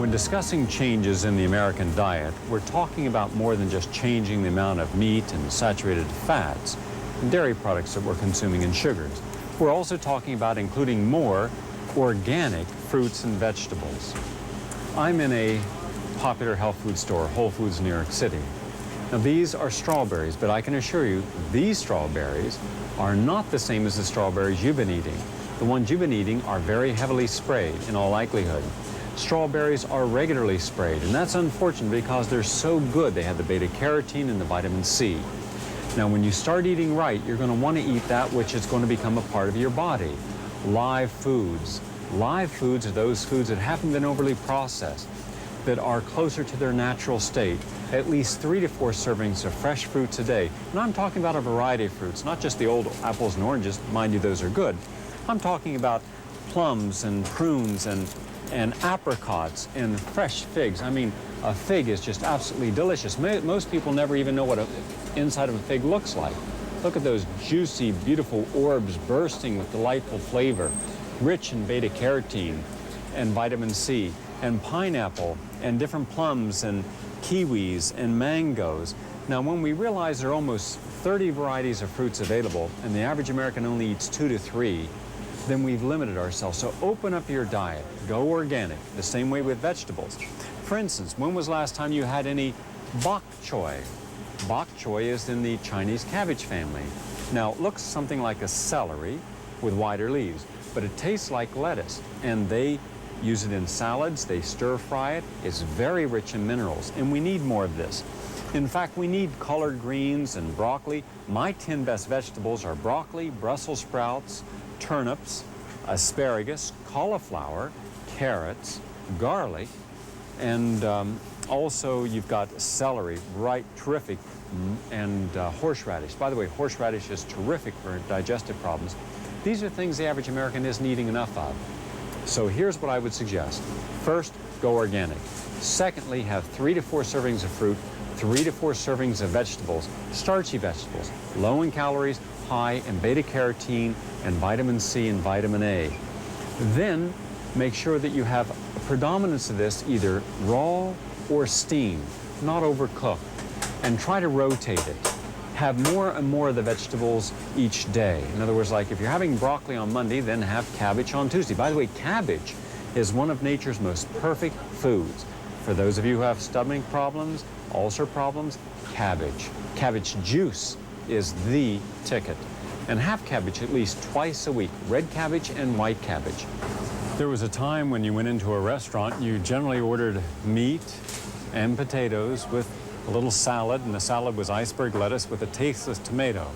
When discussing changes in the American diet, we're talking about more than just changing the amount of meat and saturated fats and dairy products that we're consuming and sugars. We're also talking about including more organic fruits and vegetables. I'm in a popular health food store, Whole Foods, New York City. Now these are strawberries, but I can assure you these strawberries are not the same as the strawberries you've been eating. The ones you've been eating are very heavily sprayed in all likelihood. Strawberries are regularly sprayed, and that's unfortunate because they're so good. They have the beta-carotene and the vitamin C. Now when you start eating right, you're going to want to eat that which is going to become a part of your body. Live foods. Live foods are those foods that haven't been overly processed, that are closer to their natural state. At least 3 to 4 servings of fresh fruits a day. And I'm talking about a variety of fruits, not just the old apples and oranges. Mind you, those are good. I'm talking about plums and prunes and apricots and fresh figs. I mean, a fig is just absolutely delicious. Most people never even know what the inside of a fig looks like. Look at those juicy, beautiful orbs bursting with delightful flavor, rich in beta-carotene and vitamin C, and pineapple, and different plums, and kiwis, and mangoes. Now, when we realize there are almost 30 varieties of fruits available, and the average American only eats 2 to 3, then we've limited ourselves. So open up your diet. Go organic, the same way with vegetables. For instance, when was the last time you had any bok choy? Bok choy is in the Chinese cabbage family. Now, it looks something like a celery with wider leaves, but it tastes like lettuce, and they use it in salads, they stir fry it. It's very rich in minerals, and we need more of this. In fact, we need collard greens and broccoli. My 10 best vegetables are broccoli, Brussels sprouts, turnips, asparagus, cauliflower, carrots, garlic, and also you've got celery, right, terrific, and horseradish. By the way, horseradish is terrific for digestive problems. These are things the average American isn't eating enough of. So here's what I would suggest. First, go organic. Secondly, have 3 to 4 servings of fruit, 3 to 4 servings of vegetables, starchy vegetables, low in calories, high in beta-carotene and vitamin C and vitamin A. Then make sure that you have a predominance of this either raw or steamed, not overcooked, and try to rotate it. Have more and more of the vegetables each day. In other words, like if you're having broccoli on Monday, then have cabbage on Tuesday. By the way, cabbage is one of nature's most perfect foods. For those of you who have stomach problems, ulcer problems, cabbage. Cabbage juice is the ticket. And have cabbage at least twice a week, red cabbage and white cabbage. There was a time when you went into a restaurant, you generally ordered meat and potatoes with a little salad, and the salad was iceberg lettuce with a tasteless tomato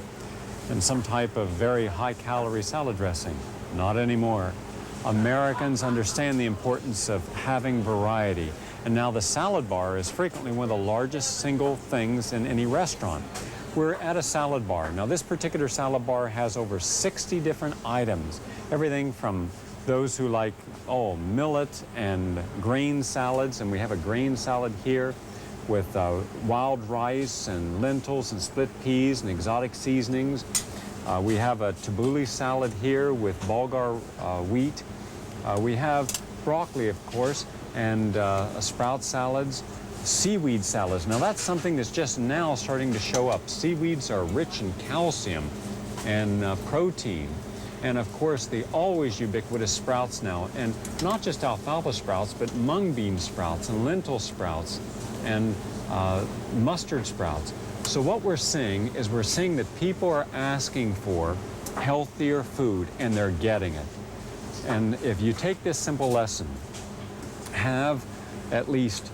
and some type of very high-calorie salad dressing. Not anymore. Americans understand the importance of having variety, and now the salad bar is frequently one of the largest single things in any restaurant. We're at a salad bar. Now, this particular salad bar has over 60 different items, everything from those who like, millet and grain salads, and we have a grain salad here, with wild rice and lentils and split peas and exotic seasonings. We have a tabbouleh salad here with bulgur wheat. We have broccoli, of course, and sprout salads, seaweed salads. Now that's something that's just now starting to show up. Seaweeds are rich in calcium and protein. And of course, the always ubiquitous sprouts now, and not just alfalfa sprouts, but mung bean sprouts and lentil sprouts and mustard sprouts. So what we're seeing is we're seeing that people are asking for healthier food, and they're getting it. And if you take this simple lesson, have at least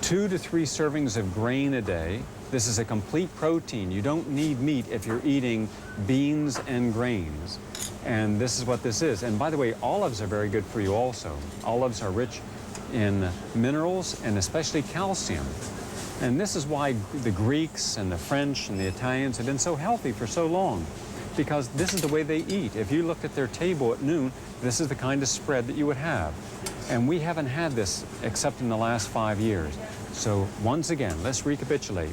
2 to 3 servings of grain a day. This is a complete protein. You don't need meat if you're eating beans and grains. And this is what this is. And by the way, olives are very good for you also. Olives are rich in minerals and especially calcium. And this is why the Greeks and the French and the Italians have been so healthy for so long, because this is the way they eat. If you looked at their table at noon, this is the kind of spread that you would have. And we haven't had this except in the last 5 years. So once again, let's recapitulate.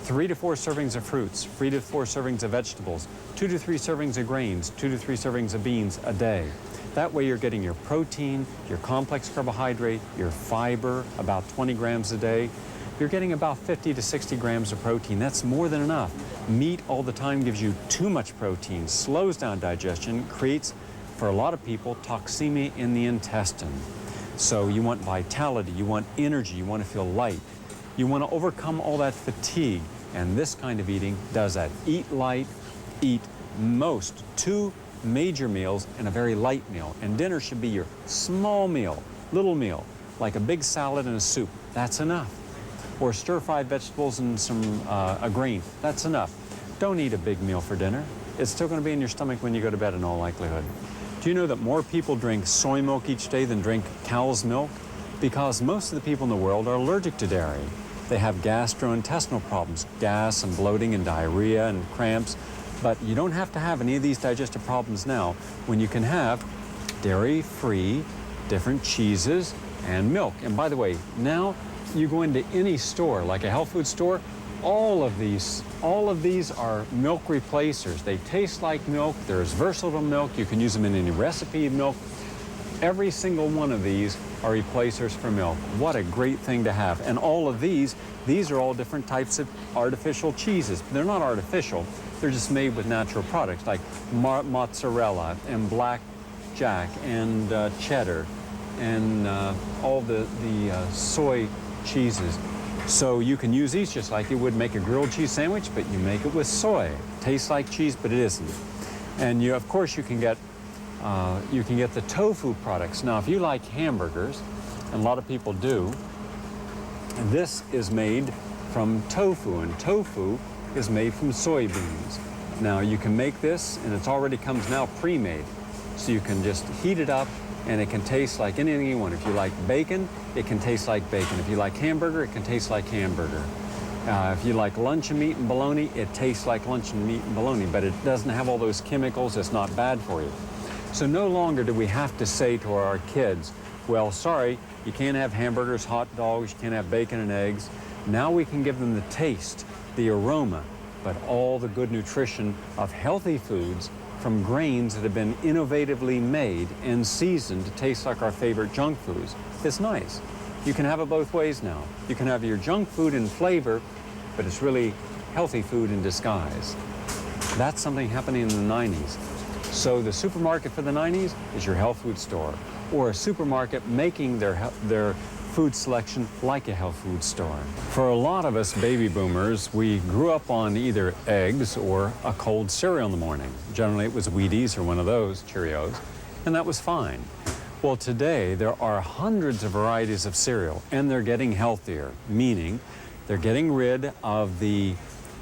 3 to 4 servings of fruits, 3 to 4 servings of vegetables, 2 to 3 servings of grains, 2 to 3 servings of beans a day. That way you're getting your protein, your complex carbohydrate, your fiber, about 20 grams a day. You're getting about 50 to 60 grams of protein. That's more than enough. Meat all the time gives you too much protein, slows down digestion, creates, for a lot of people, toxemia in the intestine. So you want vitality, you want energy, you want to feel light. You want to overcome all that fatigue, and this kind of eating does that. Eat light, eat most 2 major meals and a very light meal. And dinner should be your small meal, little meal, like a big salad and a soup. That's enough. Or stir-fried vegetables and a grain. That's enough. Don't eat a big meal for dinner. It's still going to be in your stomach when you go to bed in all likelihood. Do you know that more people drink soy milk each day than drink cow's milk? Because most of the people in the world are allergic to dairy. They have gastrointestinal problems, gas and bloating and diarrhea and cramps. But you don't have to have any of these digestive problems now when you can have dairy-free, different cheeses and milk. And by the way, now you go into any store, like a health food store, all of these are milk replacers. They taste like milk. There's versatile milk. You can use them in any recipe of milk. Every single one of these are replacers for milk. What a great thing to have. And all of these are all different types of artificial cheeses. They're not artificial. They're just made with natural products like mozzarella and black jack and cheddar and all the soy cheeses. So you can use these just like you would make a grilled cheese sandwich, but you make it with soy. Tastes like cheese, but it isn't. And of course, you can get the tofu products. Now, if you like hamburgers, and a lot of people do, this is made from tofu, and tofu is made from soybeans. Now, you can make this, and it already comes now pre-made. So you can just heat it up, and it can taste like anything you want. If you like bacon, it can taste like bacon. If you like hamburger, it can taste like hamburger. If you like luncheon meat and bologna, it tastes like luncheon meat and bologna, but it doesn't have all those chemicals. It's not bad for you. So no longer do we have to say to our kids, well, sorry, you can't have hamburgers, hot dogs, you can't have bacon and eggs. Now we can give them the taste, the aroma, but all the good nutrition of healthy foods from grains that have been innovatively made and seasoned to taste like our favorite junk foods. It's nice. You can have it both ways now. You can have your junk food in flavor, but it's really healthy food in disguise. That's something happening in the 90s. So the supermarket for the 90s is your health food store, or a supermarket making their food selection like a health food store. For a lot of us baby boomers, we grew up on either eggs or a cold cereal in the morning. Generally it was Wheaties or one of those, Cheerios, and that was fine. Well, today there are hundreds of varieties of cereal, and they're getting healthier, meaning they're getting rid of the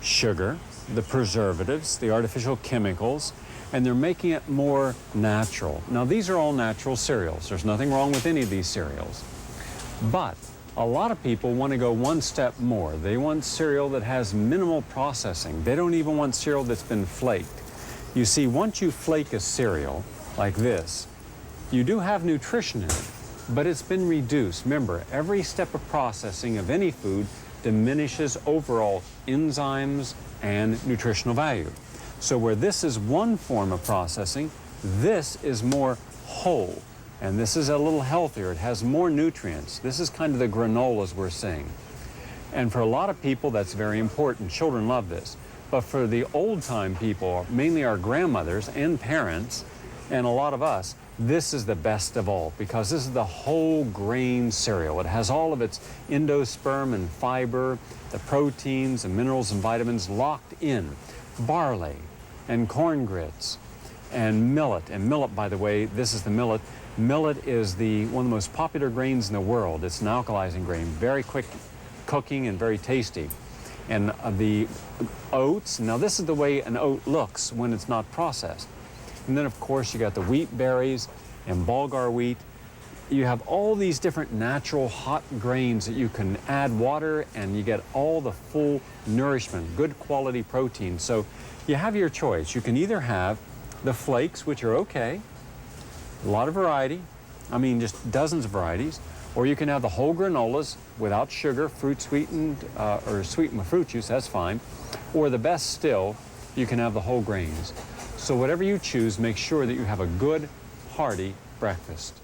sugar, the preservatives, the artificial chemicals, and they're making it more natural. Now, these are all natural cereals. There's nothing wrong with any of these cereals. But a lot of people want to go one step more. They want cereal that has minimal processing. They don't even want cereal that's been flaked. You see, once you flake a cereal like this, you do have nutrition in it, but it's been reduced. Remember, every step of processing of any food diminishes overall enzymes and nutritional value. So where this is one form of processing, this is more whole. And this is a little healthier. It has more nutrients. This is kind of the granolas we're seeing. And for a lot of people, that's very important. Children love this. But for the old-time people, mainly our grandmothers and parents, and a lot of us, this is the best of all, because this is the whole grain cereal. It has all of its endosperm and fiber, the proteins and minerals and vitamins locked in. Barley and corn grits and millet. And millet, by the way, this is the millet. Millet is one of the most popular grains in the world. It's an alkalizing grain, very quick cooking and very tasty. And the oats, now this is the way an oat looks when it's not processed. And then, of course, you got the wheat berries and bulgur wheat. You have all these different natural hot grains that you can add water, and you get all the full nourishment, good quality protein. So you have your choice. You can either have the flakes, which are okay, a lot of variety, I mean just dozens of varieties, or you can have the whole granolas without sugar, fruit sweetened, or sweetened with fruit juice, that's fine. Or the best still, you can have the whole grains. So whatever you choose, make sure that you have a good, hearty breakfast.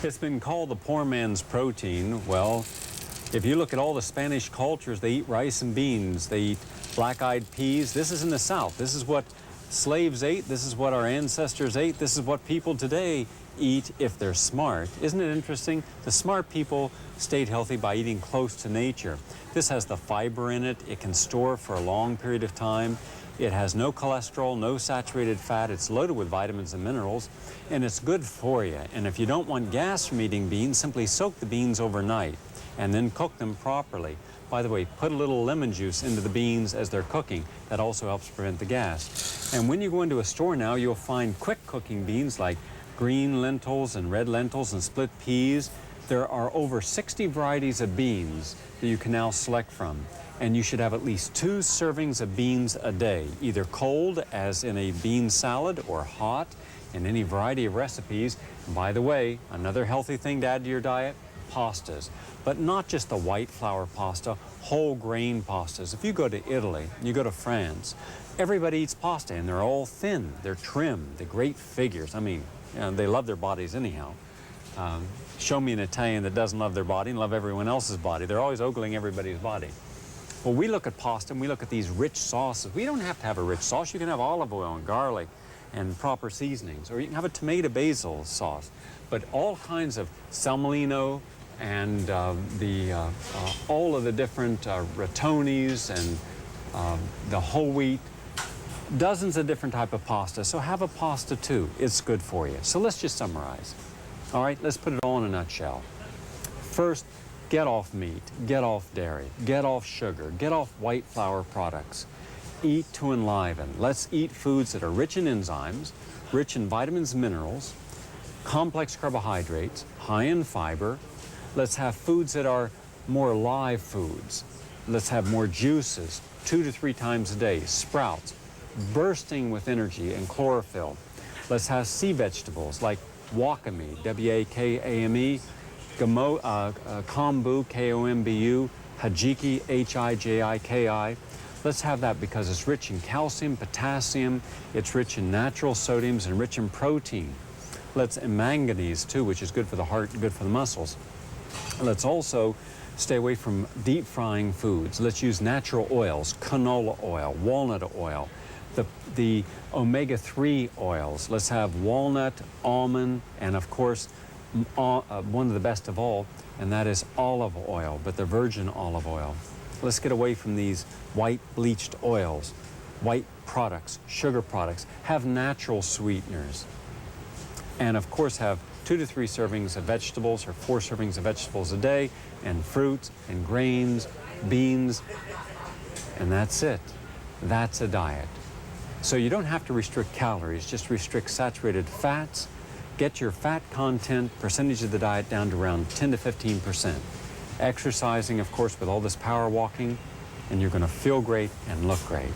It's been called the poor man's protein. Well, if you look at all the Spanish cultures, they eat rice and beans. They eat black-eyed peas. This is in the South. This is what slaves ate. This is what our ancestors ate. This is what people today eat if they're smart. Isn't it interesting? The smart people stayed healthy by eating close to nature. This has the fiber in it. It can store for a long period of time. It has no cholesterol, no saturated fat. It's loaded with vitamins and minerals, and it's good for you. And if you don't want gas from eating beans, simply soak the beans overnight and then cook them properly. By the way, put a little lemon juice into the beans as they're cooking. That also helps prevent the gas. And when you go into a store now, you'll find quick cooking beans like green lentils and red lentils and split peas. There are over 60 varieties of beans that you can now select from. And you should have at least 2 servings of beans a day, either cold, as in a bean salad, or hot in any variety of recipes. And by the way, another healthy thing to add to your diet, pastas. But not just the white flour pasta, whole grain pastas. If you go to Italy, you go to France, everybody eats pasta, and they're all thin, they're trim, they're great figures. I mean, you know, they love their bodies anyhow. Show me an Italian that doesn't love their body and love everyone else's body. They're always ogling everybody's body. Well, we look at pasta and we look at these rich sauces. We don't have to have a rich sauce. You can have olive oil and garlic and proper seasonings, or you can have a tomato basil sauce. But all kinds of semolino and all of the different ratonis and the whole wheat, dozens of different type of pasta. So have a pasta too. It's good for you. So let's just summarize. All right, let's put it all in a nutshell. First, get off meat, get off dairy, get off sugar, get off white flour products. Eat to enliven. Let's eat foods that are rich in enzymes, rich in vitamins and minerals, complex carbohydrates, high in fiber. Let's have foods that are more live foods. Let's have more juices 2 to 3 times a day, sprouts, bursting with energy and chlorophyll. Let's have sea vegetables like wakame, W-A-K-A-M-E, kombu, K-O-M-B-U, hajiki, H-I-J-I-K-I. Let's have that because it's rich in calcium, potassium, it's rich in natural sodiums, and rich in protein. And manganese too, which is good for the heart and good for the muscles. Let's also stay away from deep frying foods. Let's use natural oils, canola oil, walnut oil, the omega-3 oils. Let's have walnut, almond, and of course, one of the best of all, and that is olive oil, but the virgin olive oil. Let's get away from these white bleached oils, white products, sugar products. Have natural sweeteners. And of course have 2 to 3 servings of vegetables, or 4 servings of vegetables a day, and fruits and grains, beans, and that's it. That's a diet. So you don't have to restrict calories, just restrict saturated fats. Get your fat content percentage of the diet down to around 10 to 15%. Exercising, of course, with all this power walking, and you're going to feel great and look great.